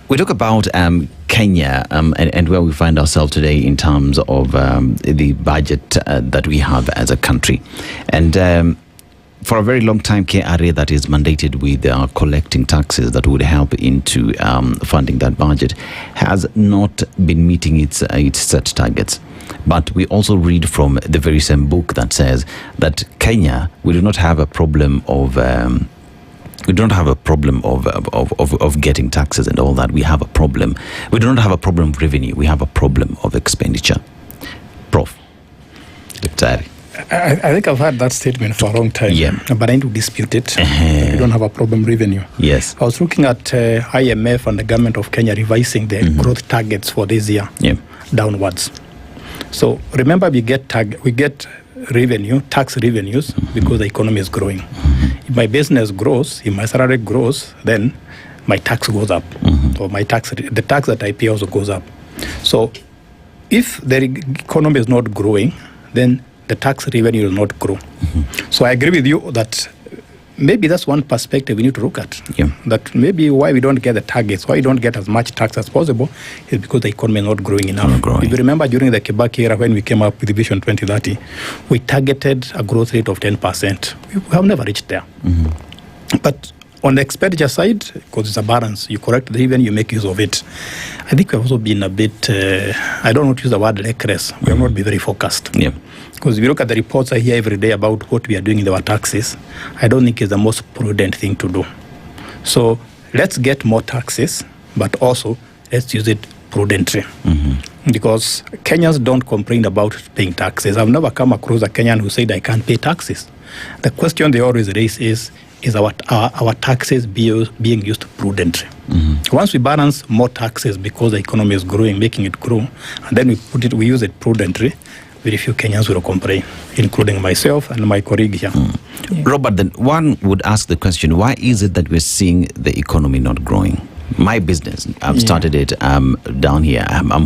We talk about Kenya and where we find ourselves today in terms of the budget that we have as a country. And for a very long time, KRA, that is mandated with collecting taxes that would help into funding that budget, has not been meeting its set targets. But we also read from the very same book that says that Kenya, we do not have a problem of getting taxes and all that. We have a problem. We do not have a problem of revenue. We have a problem of expenditure. Prof. I think I've heard that statement for a long time, but I need to dispute it. We don't have a problem revenue. Yes. I was looking at IMF and the government of Kenya revising the growth targets for this year downwards. So remember, we get revenue, tax revenues, because the economy is growing. If my business grows, if my salary grows, then my tax goes up, or the tax that I pay also goes up. So if the economy is not growing, then the tax revenue will not grow. So I agree with you that maybe that's one perspective we need to look at. That maybe why we don't get the targets, why we don't get as much tax as possible, is because the economy is not growing enough. If you remember, during the Kibaki era, when we came up with Vision 2030, we targeted a growth rate of 10%. We have never reached there. But on the expenditure side, because it's a balance, you correct the revenue, you make use of it. I think we've also been a bit, I don't want to use the word reckless. We have not been very focused. Because if you look at the reports I hear every day about what we are doing in our taxes, I don't think it's the most prudent thing to do. So let's get more taxes, but also let's use it prudently. Because Kenyans don't complain about paying taxes. I've never come across a Kenyan who said I can't pay taxes. The question they always raise is our taxes being used prudently? Once we balance more taxes because the economy is growing, making it grow, and then we use it prudently, very few Kenyans will complain, including myself and my colleague here. Robert, then one would ask the question, why is it that we're seeing the economy not growing? My business, I've started it down here. I'm